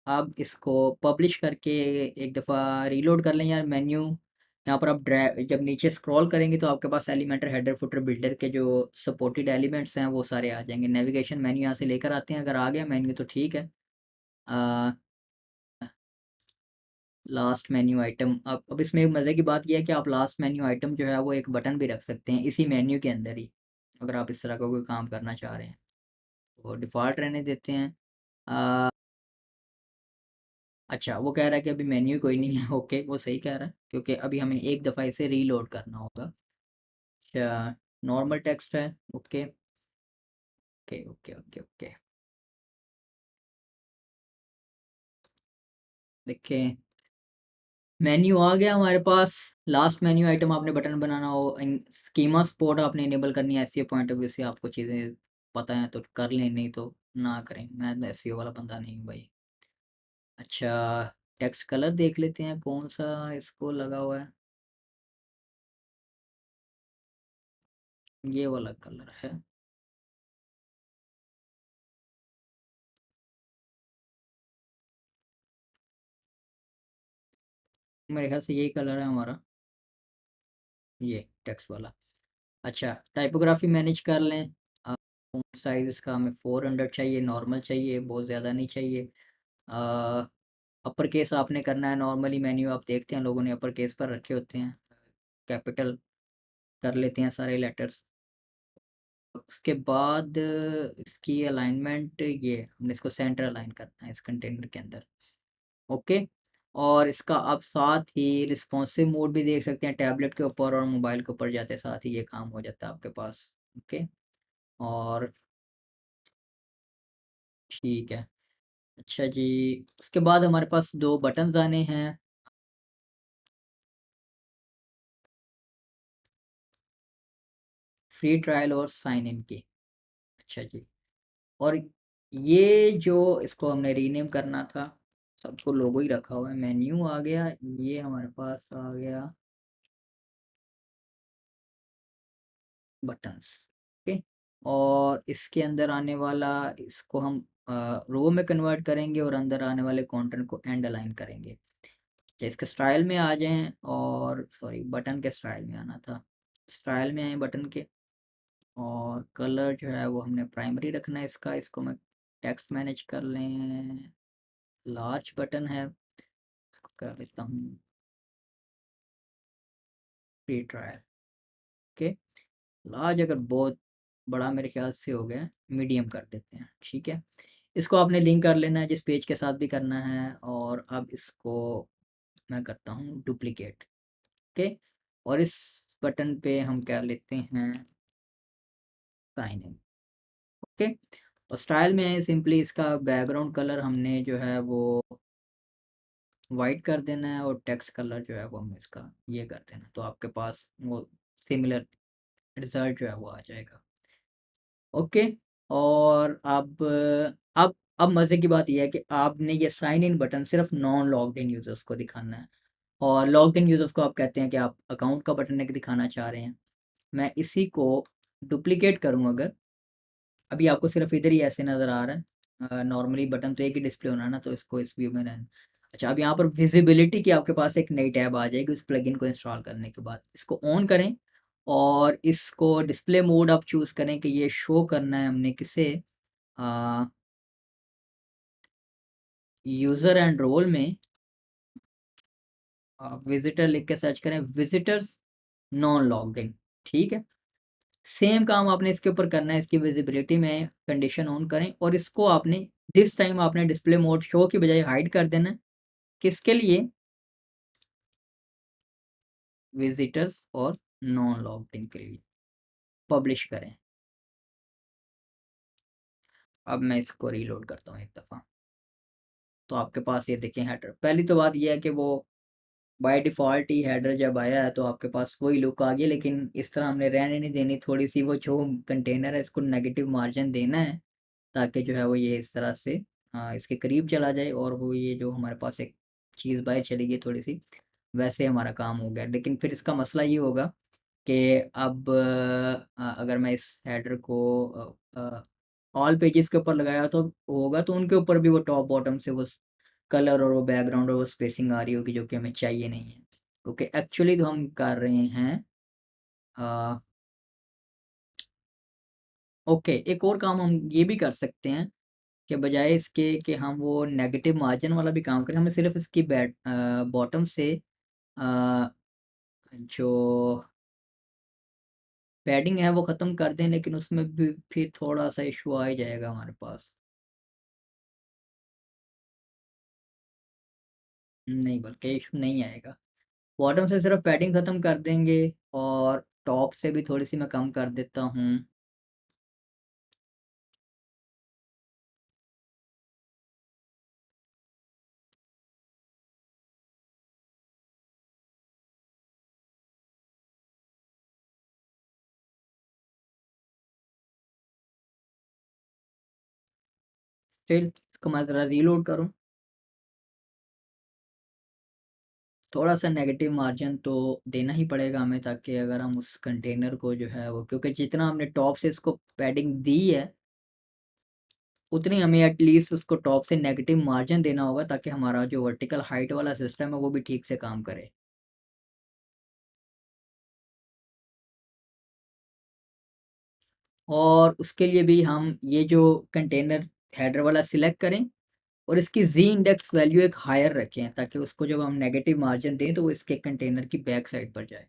A: अब इसको पब्लिश करके एक दफ़ा रीलोड कर लें यार मेन्यू। यहाँ पर आप ड्रैग जब नीचे स्क्रॉल करेंगे तो आपके पास एलिमेंटर हेडर फुटर बिल्डर के जो सपोर्टेड एलिमेंट्स हैं वो सारे आ जाएंगे। नेविगेशन मेन्यू यहाँ से लेकर आते हैं, अगर आ गया मेन्यू तो ठीक है। लास्ट मेन्यू आइटम, अब इसमें एक मज़े की बात यह है कि आप लास्ट मेन्यू आइटम जो है वो एक बटन भी रख सकते हैं इसी मेन्यू के अंदर ही, अगर आप इस तरह का कोई काम करना चाह रहे हैं। तो डिफ़ॉल्ट रहने देते हैं। अच्छा, वो कह रहा है कि अभी मेन्यू कोई नहीं है। ओके, वो सही कह रहा है क्योंकि अभी हमें एक दफ़ा इसे रीलोड करना होगा। अच्छा, नॉर्मल टेक्स्ट है। Okay okay okay okay okay, देखें मेन्यू आ गया हमारे पास। लास्ट मेन्यू आइटम आपने बटन बनाना हो, स्कीमा सपोर्ट आपने इनेबल करनी है। एसईओ पॉइंट ऑफ व्यू से आपको चीज़ें पता है तो कर लें, नहीं तो ना करें, मैं एसईओ वाला बंदा नहीं हूँ भाई। अच्छा, टेक्स्ट कलर देख लेते हैं कौन सा इसको लगा हुआ है। ये वाला कलर है। मेरे ख्याल से यही कलर है हमारा, ये टेक्स्ट वाला। अच्छा, टाइपोग्राफी मैनेज कर लें। फ़ॉन्ट साइज़ इसका हमें 400 चाहिए, नॉर्मल चाहिए, बहुत ज़्यादा नहीं चाहिए। अपर केस आपने करना है, नॉर्मली मेन्यू आप देखते हैं लोगों ने अपर केस पर रखे होते हैं, कैपिटल कर लेते हैं सारे लेटर्स। उसके बाद इसकी अलाइनमेंट, ये हमने इसको सेंटर अलाइन करना है इस कंटेनर के अंदर। ओके, और इसका आप साथ ही रिस्पॉन्सिव मोड भी देख सकते हैं, टैबलेट के ऊपर और मोबाइल के ऊपर जाते साथ ही ये काम हो जाता है आपके पास। ओके, और ठीक है। अच्छा जी, उसके बाद हमारे पास 2 बटन्स आने हैं, फ्री ट्रायल और साइन इन की। अच्छा जी, और ये जो इसको हमने रीनेम करना था, सबको लोगो ही रखा हुआ है, मेन्यू आ गया, ये हमारे पास आ गया बटन्स। ओके, और इसके अंदर आने वाला, इसको हम रो में कन्वर्ट करेंगे और अंदर आने वाले कंटेंट को एंड अलाइन करेंगे। क्या इसके स्टाइल में आ जाएं, और सॉरी बटन के स्टाइल में आना था, स्टाइल में आए बटन के। और कलर जो है वो हमने प्राइमरी रखना है इसका, इसको मैं टेक्स्ट मैनेज कर लें, लार्ज बटन है, इसको कर लेता हूँ फ्री ट्रायल। ओके, लार्ज अगर बहुत बड़ा मेरे ख्याल से हो गया, मीडियम कर देते हैं, ठीक है। इसको आपने लिंक कर लेना है जिस पेज के साथ भी करना है, और अब इसको मैं करता हूँ डुप्लीकेट। ओके, और इस बटन पे हम क्या लेते हैं, साइन इन। ओके, और स्टाइल में सिंपली इसका बैकग्राउंड कलर हमने जो है वो वाइट कर देना है, और टेक्स्ट कलर जो है वो हम इसका ये कर देना, तो आपके पास वो सिमिलर रिजल्ट जो है वो आ जाएगा। ओके, और अब मज़े की बात यह है कि आपने ये साइन इन बटन सिर्फ नॉन लॉग्ड इन यूज़र्स को दिखाना है, और लॉग्ड इन यूज़र्स को आप कहते हैं कि आप अकाउंट का बटन एक दिखाना चाह रहे हैं। मैं इसी को डुप्लीकेट करूँ अगर, अभी आपको सिर्फ इधर ही ऐसे नज़र आ रहा है, नॉर्मली बटन तो एक ही डिस्प्ले होना है ना, तो इसको इस व्यू में रहने। अच्छा, अब यहाँ पर विजिबिलिटी की आपके पास एक नई टैब आ जाएगी उस प्लगइन को इंस्टॉल करने के बाद। इसको ऑन करें और इसको डिस्प्ले मोड आप चूज़ करें कि ये शो करना है हमने किसे, यूज़र एंड रोल में विजिटर लिख के सर्च करें, विजिटर्स नॉन लॉग्ड इन। ठीक है, सेम काम आपने इसके ऊपर करना है, इसकी विजिबिलिटी में कंडीशन ऑन करें, और इसको आपने दिस टाइम आपने डिस्प्ले मोड शो की बजाय हाइड कर देना है। किसके लिए, विजिटर्स और नॉन लॉग्ड इन के लिए। पब्लिश करें। अब मैं इसको रीलोड करता हूँ एक दफ़ा, तो आपके पास ये देखें हेडर। पहली तो बात ये है कि वो बाय डिफ़ॉल्ट ही हेडर जब आया है तो आपके पास वही लुक आ गई, लेकिन इस तरह हमने रहने नहीं देनी, थोड़ी सी वो जो कंटेनर है इसको नेगेटिव मार्जिन देना है, ताकि जो है वो ये इस तरह से इसके करीब चला जाए, और वो ये जो हमारे पास एक चीज़ बाहर चली गई थोड़ी सी, वैसे हमारा काम हो गया। लेकिन फिर इसका मसला ये होगा कि अब अगर मैं इस हेडर को ऑल पेजेस के ऊपर लगाया तो होगा, तो उनके ऊपर भी वो टॉप बॉटम से वो कलर और वो बैकग्राउंड और वो स्पेसिंग आ रही होगी, जो कि हमें चाहिए नहीं है। ओके, एक्चुअली तो हम कर रहे हैं ओके, एक और काम हम ये भी कर सकते हैं कि बजाय इसके कि हम वो नेगेटिव मार्जिन वाला भी काम करें, हमें सिर्फ इसकी बॉटम से अ, जो पैडिंग है वो ख़त्म कर दें, लेकिन उसमें भी फिर थोड़ा सा इशू आ ही जाएगा हमारे पास। नहीं, बल्कि इशू नहीं आएगा। बॉटम से सिर्फ पैडिंग ख़त्म कर देंगे, और टॉप से भी थोड़ी सी मैं कम कर देता हूँ। फिर इसको मैं ज़रा रीलोड करूँ, थोड़ा सा नेगेटिव मार्जिन तो देना ही पड़ेगा हमें, ताकि अगर हम उस कंटेनर को जो है वो, क्योंकि जितना हमने टॉप से इसको पैडिंग दी है, उतनी हमें एटलीस्ट उसको टॉप से नेगेटिव मार्जिन देना होगा, ताकि हमारा जो वर्टिकल हाइट वाला सिस्टम है वो भी ठीक से काम करे। और उसके लिए भी हम ये जो कंटेनर हेडर वाला सिलेक्ट करें, और इसकी जी इंडेक्स वैल्यू एक हायर रखें, ताकि उसको जब हम नेगेटिव मार्जिन दें तो वो इसके कंटेनर की बैक साइड पर जाए।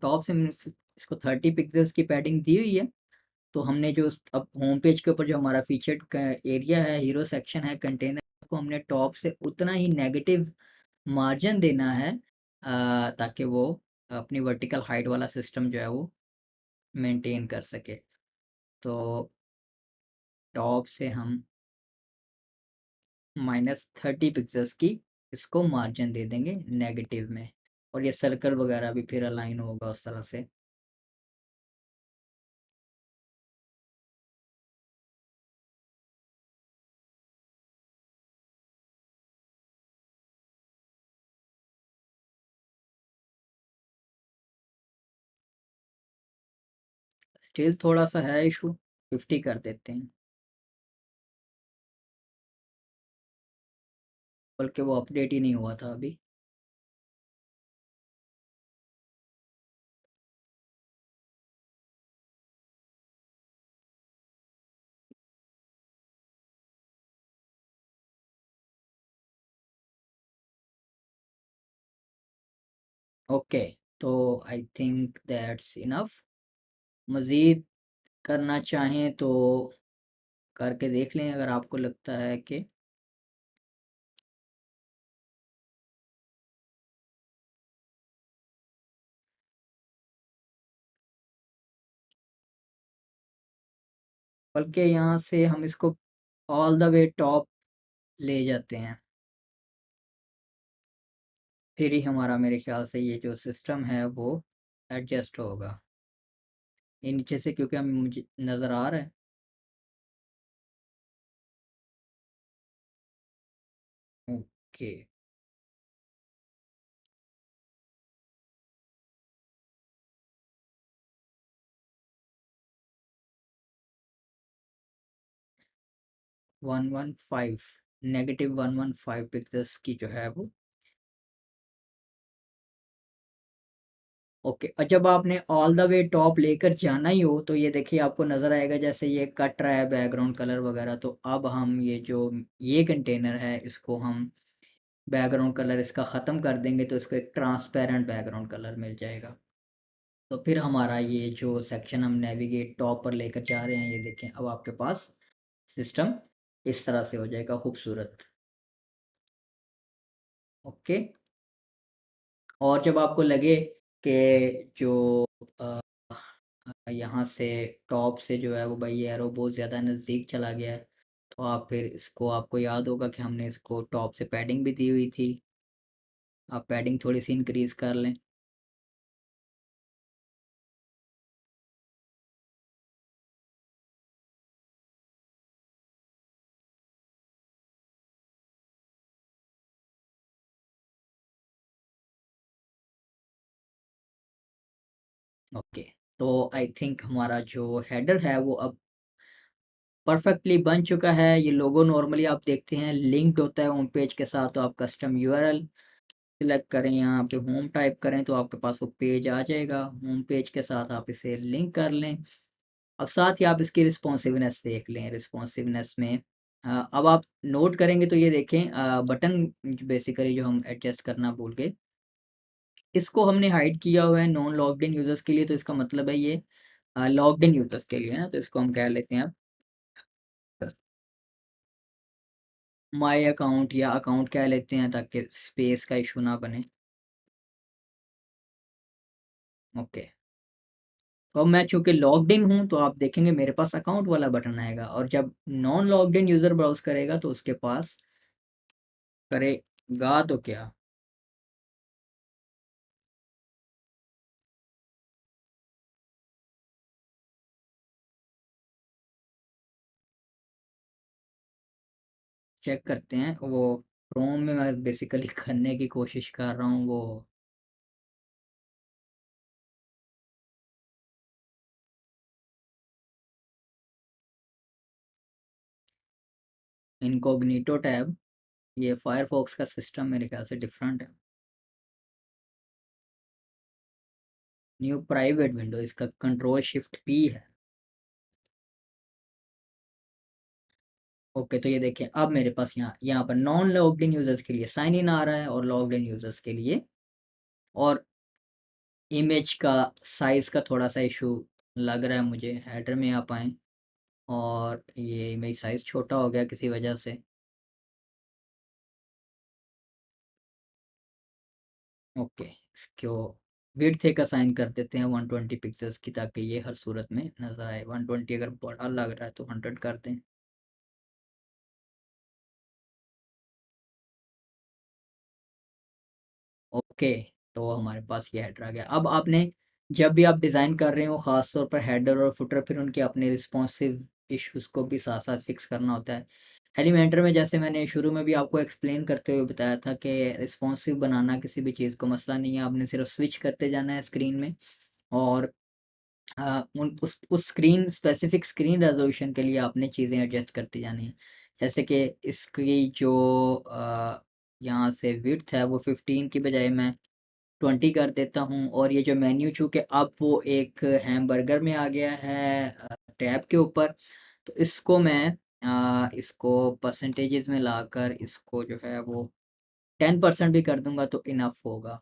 A: टॉप से हमने इसको 30 पिक्सल्स की पैडिंग दी हुई है, तो हमने जो अब होम पेज के ऊपर जो हमारा फीचर्ड का एरिया है, हीरो सेक्शन है, कंटेनर को हमने टॉप से उतना ही नेगेटिव मार्जिन देना है, ताकि वो अपनी वर्टिकल हाइट वाला सिस्टम जो है वो मेंटेन कर सके। तो टॉप से हम -30 पिक्सल्स की इसको मार्जिन दे देंगे नेगेटिव में, और ये सर्कल वगैरह भी फिर अलाइन होगा उस तरह से। स्टिल थोड़ा सा है इशू, 50 कर देते हैं, बल्कि वो अपडेट ही नहीं हुआ था अभी। ओके, तो आई थिंक दैट्स इनफ। मज़ीद करना चाहें तो करके देख लें अगर आपको लगता है कि बल्कि यहाँ से हम इसको ऑल द वे टॉप ले जाते हैं, फिर ही हमारा मेरे ख्याल से ये जो सिस्टम है वो एडजस्ट होगा। ये नीचे से क्योंकि हम मुझे नज़र आ रहा है। ओके, 115, -115 पिक्सल्स की जो है वो। ओके, और जब आपने ऑल द वे टॉप लेकर जाना ही हो तो ये देखिए आपको नज़र आएगा जैसे ये कट रहा है बैकग्राउंड कलर वगैरह। तो अब हम ये जो ये कंटेनर है इसको हम बैकग्राउंड कलर इसका ख़त्म कर देंगे तो इसको एक ट्रांसपेरेंट बैकग्राउंड कलर मिल जाएगा। तो फिर हमारा ये जो सेक्शन हम नेविगेट टॉप पर लेकर जा रहे हैं, ये देखें अब आपके पास सिस्टम इस तरह से हो जाएगा खूबसूरत। ओके, और जब आपको लगे कि जो यहाँ से टॉप से जो है वो भाई ये एरो बहुत ज़्यादा नज़दीक चला गया है, तो आप फिर इसको आपको याद होगा कि हमने इसको टॉप से पैडिंग भी दी हुई थी। आप पैडिंग थोड़ी सी इंक्रीज़ कर लें। ओके, तो आई थिंक हमारा जो हेडर है वो अब परफेक्टली बन चुका है। ये लोगो नॉर्मली आप देखते हैं लिंक्ड होता है होम पेज के साथ, तो आप कस्टम यूआरएल सिलेक्ट करें, यहाँ पे होम टाइप करें तो आपके पास वो पेज आ जाएगा। होम पेज के साथ आप इसे लिंक कर लें। अब साथ ही आप इसकी रिस्पॉन्सिवनेस देख लें। रिस्पॉन्सिवनेस में अब आप नोट करेंगे तो ये देखें बटन बेसिकली जो हम एडजस्ट करना भूल गए, इसको हमने हाइड किया हुआ है नॉन लॉग्ड इन यूज़र्स के लिए। तो इसका मतलब है ये लॉग्ड इन यूज़र्स के लिए है ना, तो इसको हम कह लेते हैं अब माय अकाउंट या अकाउंट कह लेते हैं ताकि स्पेस का इशू ना बने। ओके, तो अब मैं चूँकि लॉग्ड इन हूँ तो आप देखेंगे मेरे पास अकाउंट वाला बटन आएगा, और जब non logged in user browse करेगा तो उसके पास करेगा तो क्या? चेक करते हैं। वो क्रोम में मैं बेसिकली करने की कोशिश कर रहा हूँ वो। इनकॉग्निटो टैब, ये फायरफॉक्स का सिस्टम मेरे ख्याल से डिफरेंट है। न्यू प्राइवेट विंडो, इसका कंट्रोल शिफ्ट पी है। ओके, तो ये देखें अब मेरे पास यहाँ यहाँ पर नॉन लॉग्ड इन यूज़र्स के लिए साइन इन आ रहा है और लॉग्ड इन यूज़र्स के लिए। और इमेज का साइज़ का थोड़ा सा इशू लग रहा है मुझे। हेडर में आप आएँ और ये इमेज साइज़ छोटा हो गया किसी वजह से। ओके, इसको विड्थ एक असाइन कर देते हैं 120 पिक्सेल्स की, ताकि ये हर सूरत में नज़र आए। 120 अगर बड़ा लग रहा है तो 100 कर दें। ओके, तो हमारे पास ये हेडर आ गया। अब आपने जब भी आप डिज़ाइन कर रहे हो ख़ास तौर पर हेडर और फुटर, फिर उनके अपने रिस्पॉन्सिव इश्यूज़ को भी साथ साथ फिक्स करना होता है। एलिमेंटर में जैसे मैंने शुरू में भी आपको एक्सप्लेन करते हुए बताया था कि रिस्पॉन्सिव बनाना किसी भी चीज़ को मसला नहीं है। आपने सिर्फ स्विच करते जाना है स्क्रीन में, और उन उस स्क्रीन स्पेसिफिक स्क्रीन रेजोल्यूशन के लिए आपने चीज़ें एडजस्ट करती जानी है। जैसे कि इसकी जो यहाँ से विड्थ है वो 15 की बजाय मैं 20 कर देता हूँ। और ये जो मेन्यू चूँकि अब वो एक हैमबर्गर में आ गया है टैब के ऊपर, तो इसको मैं इसको परसेंटेजेस में लाकर इसको जो है वो 10% भी कर दूंगा तो इनफ होगा।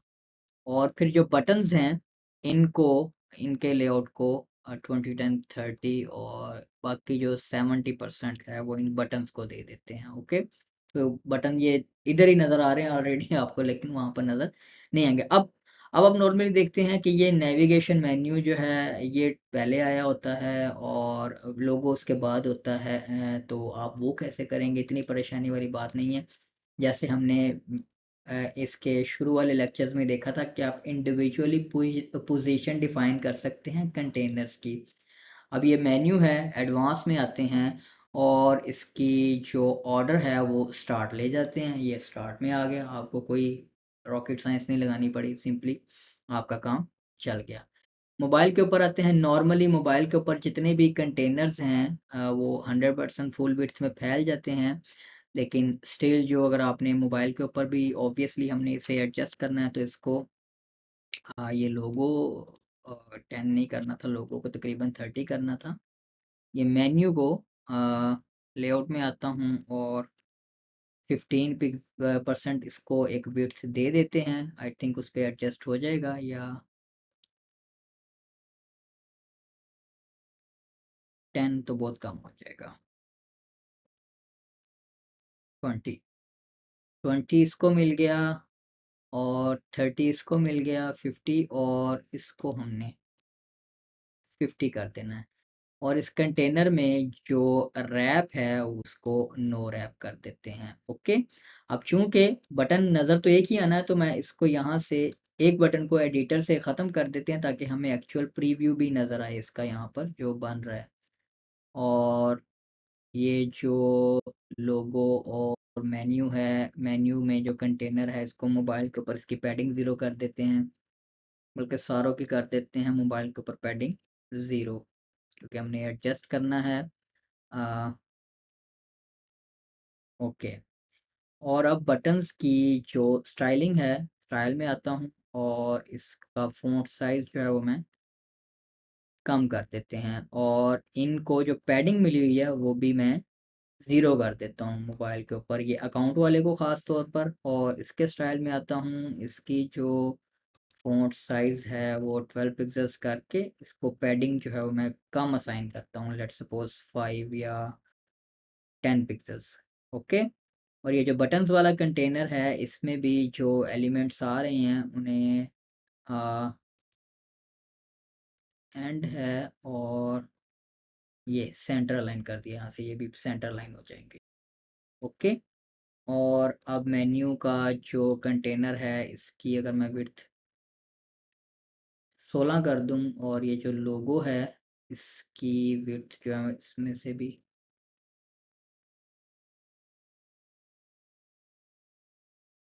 A: और फिर जो बटन्स हैं इनको, इनके लेआउट को 20, 10, 30 और बाकी जो 70% है वो इन बटन्स को दे देते हैं। ओके, तो बटन ये इधर ही नज़र आ रहे हैं ऑलरेडी आपको, लेकिन वहाँ पर नज़र नहीं आएंगे। अब आप नॉर्मली देखते हैं कि ये नेविगेशन मेन्यू जो है ये पहले आया होता है और लोगो उसके बाद होता है। तो आप वो कैसे करेंगे, इतनी परेशानी वाली बात नहीं है। जैसे हमने इसके शुरू वाले लेक्चर्स में देखा था कि आप इंडिविजुअली पोजीशन डिफाइन कर सकते हैं कंटेनर्स की। अब ये मेन्यू है, एडवांस में आते हैं और इसकी जो ऑर्डर है वो स्टार्ट ले जाते हैं। ये स्टार्ट में आ गया, आपको कोई रॉकेट साइंस नहीं लगानी पड़ी, सिंपली आपका काम चल गया। मोबाइल के ऊपर आते हैं। नॉर्मली मोबाइल के ऊपर जितने भी कंटेनर्स हैं वो 100% फुल विड्थ में फैल जाते हैं। लेकिन स्टिल जो अगर आपने मोबाइल के ऊपर भी ऑब्वियसली हमने इसे एडजस्ट करना है तो इसको ये लोगो 10 नहीं करना था, लोगो को तकरीबन 30 करना था। ये मेन्यू को लेआउट में आता हूँ और 15% इसको एक विड्थ दे देते हैं। आई थिंक उस पर एडजस्ट हो जाएगा, या 10 तो बहुत कम हो जाएगा। 20, 20 इसको मिल गया और 30 इसको मिल गया, 50 और इसको हमने 50 कर देना है। और इस कंटेनर में जो रैप है उसको नो रैप कर देते हैं। ओके, अब चूंकि बटन नज़र तो एक ही आना है तो मैं इसको यहाँ से एक बटन को एडिटर से ख़त्म कर देते हैं ताकि हमें एक्चुअल प्रीव्यू भी नज़र आए इसका यहाँ पर जो बन रहा है। और ये जो लोगो और मेन्यू है, मेन्यू में जो कंटेनर है इसको मोबाइल के ऊपर इसकी पैडिंग ज़ीरो कर देते हैं, बल्कि सारों की कर देते हैं मोबाइल के ऊपर पैडिंग ज़ीरो, क्योंकि हमने एडजस्ट करना है। ओके, और अब बटन्स की जो स्टाइलिंग है, स्टाइल में आता हूँ और इसका फ़ॉन्ट साइज़ जो है वो मैं कम कर देते हैं और इनको जो पैडिंग मिली हुई है वो भी मैं ज़ीरो कर देता हूँ मोबाइल के ऊपर, ये अकाउंट वाले को ख़ास तौर पर। और इसके स्टाइल में आता हूँ, इसकी जो फ़ॉन्ट साइज़ है वो 12 पिक्सेल्स करके इसको पैडिंग जो है वो मैं कम असाइन करता हूँ, लेट्स सपोज 5 या 10 पिक्सेल्स। ओके, और ये जो बटन्स वाला कंटेनर है इसमें भी जो एलिमेंट्स आ रहे हैं उन्हें एंड है और ये सेंटर अलाइन कर दिया, यहाँ से ये भी सेंटर अलाइन हो जाएंगे। ओके, और अब मेन्यू का जो कंटेनर है इसकी अगर मैं विड्थ 16 कर दूं और ये जो लोगो है इसकी विड्थ जो है इसमें से भी,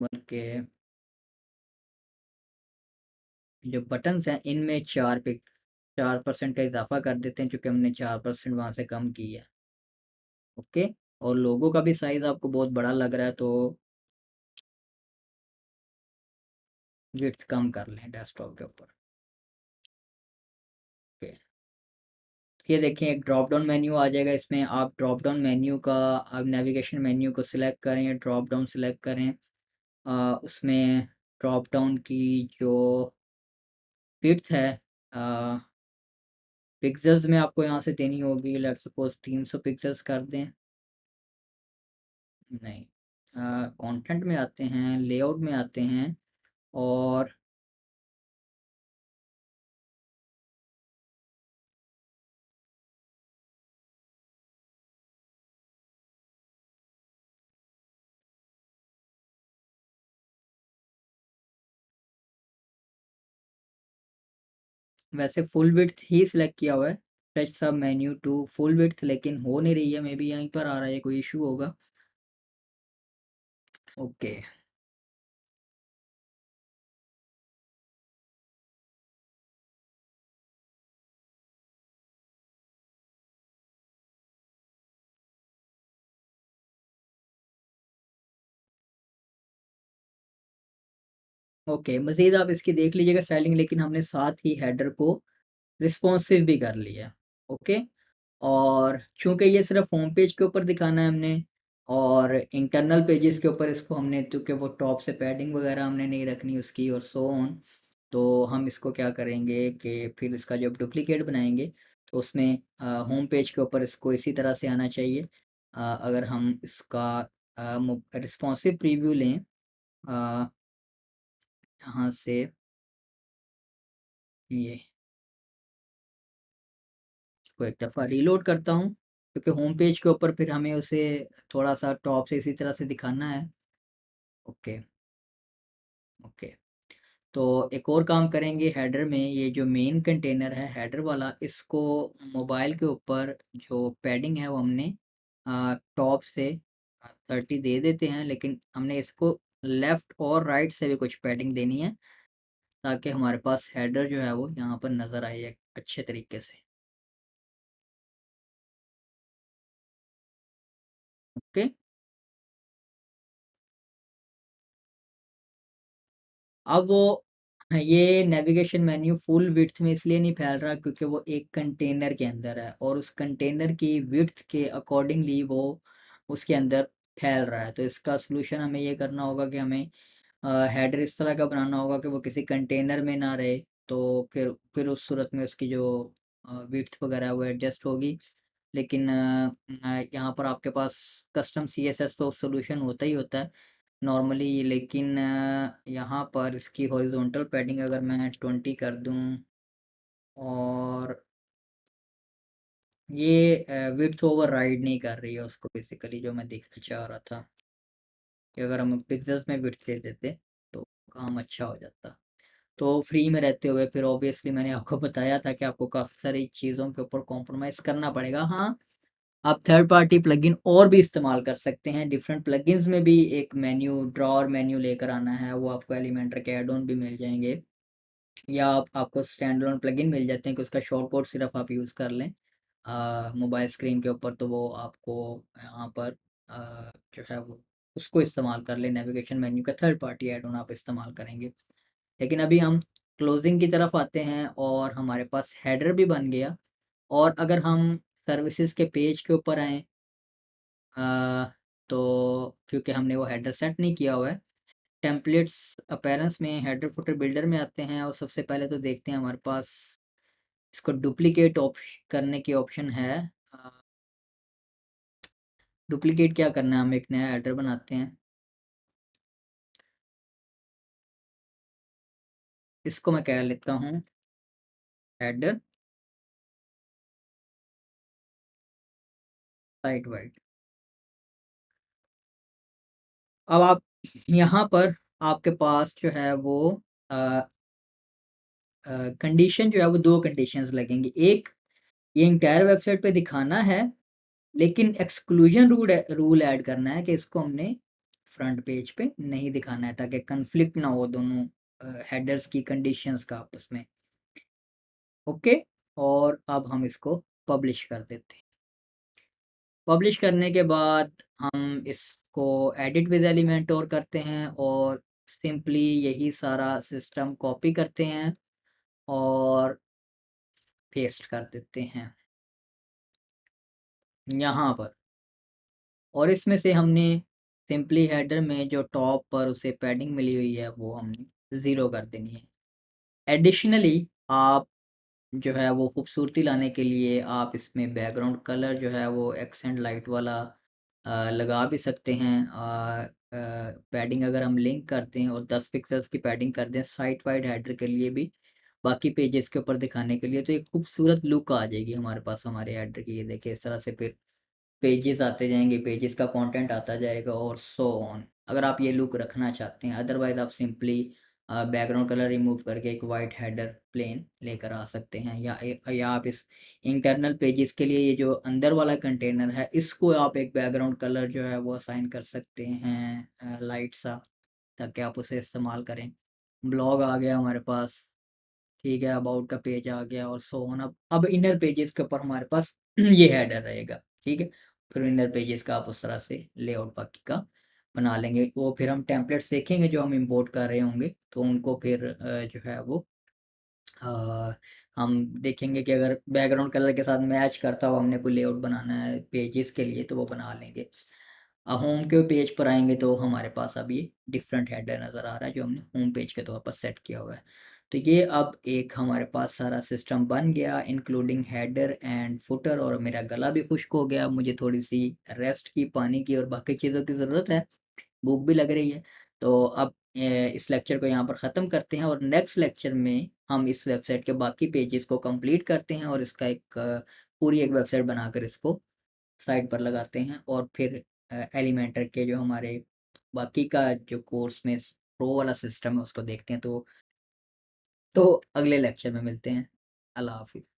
A: बल्कि जो बटन्स हैं इनमें 4% का इजाफा कर देते हैं क्योंकि हमने 4% वहाँ से कम की है। ओके, और लोगों का भी साइज़ आपको बहुत बड़ा लग रहा है तो विड्थ कम कर लें डेस्कटॉप के ऊपर। ओके, ये देखें एक ड्रॉप डाउन मेन्यू आ जाएगा, इसमें आप ड्रॉप डाउन मेन्यू का, आप नेविगेशन मेन्यू को सिलेक्ट करें, ड्रॉप डाउन सिलेक्ट करें। उसमें ड्रॉप डाउन की जो विड्थ है पिक्सेल्स में आपको यहाँ से देनी होगी, लेट सपोज 300 पिक्सेल्स कर दें। नहीं, कंटेंट में आते हैं, लेआउट में आते हैं और वैसे फुल विड्थ ही सिलेक्ट किया हुआ है, टच सब मेन्यू टू फुल विड्थ, लेकिन हो नहीं रही है, मे बी यहीं पर आ रहा है, कोई इशू होगा। ओके, ओके, मज़ीद आप इसकी देख लीजिएगा स्टाइलिंग, लेकिन हमने साथ ही हेडर को रिस्पॉन्सिव भी कर लिया। ओके, और चूंकि ये सिर्फ होम पेज के ऊपर दिखाना है हमने और इंटरनल पेजेस के ऊपर इसको हमने, क्योंकि वो टॉप से पैडिंग वगैरह हमने नहीं रखनी उसकी और सो ऑन, तो हम इसको क्या करेंगे कि फिर इसका जब डुप्लीकेट बनाएंगे तो उसमें होम पेज के ऊपर इसको इसी तरह से आना चाहिए। अगर हम इसका रिस्पॉन्सिव प्रीव्यू लें यहाँ से, ये इसको एक दफ़ा रीलोड करता हूँ, क्योंकि होम पेज के ऊपर फिर हमें उसे थोड़ा सा टॉप से इसी तरह से दिखाना है। ओके। ओके। तो एक और काम करेंगे, हेडर में ये जो मेन कंटेनर है हेडर वाला, इसको मोबाइल के ऊपर जो पैडिंग है वो हमने टॉप से 30 दे देते हैं, लेकिन हमने इसको लेफ़्ट और राइट से भी कुछ पैडिंग देनी है, ताकि हमारे पास हेडर जो है वो यहाँ पर नज़र आए एक अच्छे तरीके से। ओके। अब वो ये नेविगेशन मेन्यू फुल विड्थ में इसलिए नहीं फैल रहा क्योंकि वो एक कंटेनर के अंदर है, और उस कंटेनर की विड्थ के अकॉर्डिंगली वो उसके अंदर फैल रहा है। तो इसका सलूशन हमें ये करना होगा कि हमें हेडर इस तरह का बनाना होगा कि वो किसी कंटेनर में ना रहे, तो फिर उस सूरत में उसकी जो विड्थ वगैरह है वो एडजस्ट होगी। लेकिन यहाँ पर आपके पास कस्टम सीएसएस तो सॉल्यूशन होता ही होता है नॉर्मली, लेकिन यहाँ पर इसकी हॉरिजॉन्टल पैडिंग अगर मैं 20 कर दूँ, और ये विड्थ ओवर राइड नहीं कर रही है उसको, बेसिकली जो मैं देखना चाह रहा था कि अगर हम पिक्सेल्स में विड्थ दे देते तो काम अच्छा हो जाता। तो फ्री में रहते हुए फिर ऑब्वियसली मैंने आपको बताया था कि आपको काफ़ी सारी चीज़ों के ऊपर कॉम्प्रोमाइज़ करना पड़ेगा। हाँ, आप थर्ड पार्टी प्लगइन और भी इस्तेमाल कर सकते हैं। डिफरेंट प्लगइन्स में भी एक मेन्यू, ड्रॉअर मेन्यू लेकर आना है, वो आपको एलिमेंटर के ऐड ऑन भी मिल जाएँगे, या आपको स्टैंड अलोन प्लगइन मिल जाते हैं कि उसका शॉर्ट कोड सिर्फ आप यूज़ कर लें मोबाइल स्क्रीन के ऊपर, तो वो आपको यहाँ पर जो है वो उसको इस्तेमाल कर लें, नेविगेशन मेन्यू का थर्ड पार्टी ऐड ऑन आप इस्तेमाल करेंगे। लेकिन अभी हम क्लोजिंग की तरफ आते हैं और हमारे पास हेडर भी बन गया। और अगर हम सर्विसेज के पेज के ऊपर आएँ, तो क्योंकि हमने वो हेडर सेट नहीं किया हुआ है, टेम्पलेट्स अपीयरेंस में हेडर फुटर बिल्डर में आते हैं और सबसे पहले तो देखते हैं हमारे पास इसको डुप्लीकेट करने की ऑप्शन है। डुप्लीकेट क्या करना है, हम एक नया हेडर बनाते हैं, इसको मैं कह लेता हूँ हेडर साइट वाइड। अब आप यहाँ पर आपके पास जो है वो कंडीशन जो है वो दो कंडीशंस लगेंगी। एक, ये इंटायर वेबसाइट पे दिखाना है, लेकिन एक्सक्लूजन रूल ऐड करना है कि इसको हमने फ्रंट पेज पे नहीं दिखाना है, ताकि कन्फ्लिक्ट ना हो दोनों हेडर्स की कंडीशंस का आपस में। ओके। और अब हम इसको पब्लिश कर देते हैं। पब्लिश करने के बाद हम इसको एडिट विद एलिमेंट और करते हैं, और सिंपली यही सारा सिस्टम कॉपी करते हैं और पेस्ट कर देते हैं यहाँ पर। और इसमें से हमने सिंपली हेडर में जो टॉप पर उसे पैडिंग मिली हुई है वो हमने ज़ीरो कर देनी है। एडिशनली आप जो है वो खूबसूरती लाने के लिए आप इसमें बैकग्राउंड कलर जो है वो एक्सेंट लाइट वाला लगा भी सकते हैं। पैडिंग अगर हम लिंक करते हैं और 10 पिक्सेल्स की पैडिंग कर दें साइट वाइड हेडर के लिए भी, बाकी पेजेस के ऊपर दिखाने के लिए, तो एक खूबसूरत लुक आ जाएगी हमारे पास हमारे हेडर की। ये देखिए इस तरह से फिर पेजेस आते जाएंगे, पेजेस का कंटेंट आता जाएगा और सो ऑन, अगर आप ये लुक रखना चाहते हैं। अदरवाइज आप सिंपली बैकग्राउंड कलर रिमूव करके एक वाइट हेडर प्लेन लेकर आ सकते हैं, या आप इस इंटरनल पेजेस के लिए ये जो अंदर वाला कंटेनर है इसको आप एक बैकग्राउंड कलर जो है वो असाइन कर सकते हैं लाइट सा, ताकि आप उसे इस्तेमाल करें। ब्लॉग आ गया हमारे पास, ठीक है, अबाउट का पेज आ गया और सो ऑन। अब इनर पेजेस के ऊपर हमारे पास ये हेडर रहेगा, ठीक है। फिर इनर पेजेस का आप उस तरह से लेआउट बाकी का बना लेंगे। वो फिर हम टेम्पलेट्स देखेंगे जो हम इंपोर्ट कर रहे होंगे, तो उनको फिर जो है वो हम देखेंगे कि अगर बैकग्राउंड कलर के साथ मैच करता हो, हमने कोई लेआउट बनाना है पेजेस के लिए, तो वो बना लेंगे। होम के पेज पर आएंगे तो हमारे पास अब ये डिफरेंट हेडर नज़र आ रहा है जो हमने होम पेज के तौर पर सेट किया हुआ है। तो ये अब एक हमारे पास सारा सिस्टम बन गया इंक्लूडिंग हेडर एंड फुटर, और मेरा गला भी खुश्क हो गया, मुझे थोड़ी सी रेस्ट की, पानी की और बाकी चीज़ों की ज़रूरत है, भूख भी लग रही है। तो अब इस लेक्चर को यहाँ पर ख़त्म करते हैं और नेक्स्ट लेक्चर में हम इस वेबसाइट के बाकी पेजेस को कंप्लीट करते हैं और इसका एक पूरी एक वेबसाइट बनाकर इसको साइट पर लगाते हैं, और फिर एलिमेंटर के जो हमारे बाकी का जो कोर्स में प्रो वाला सिस्टम है उसको देखते हैं। तो अगले लेक्चर में मिलते हैं। अल्लाह हाफिज़।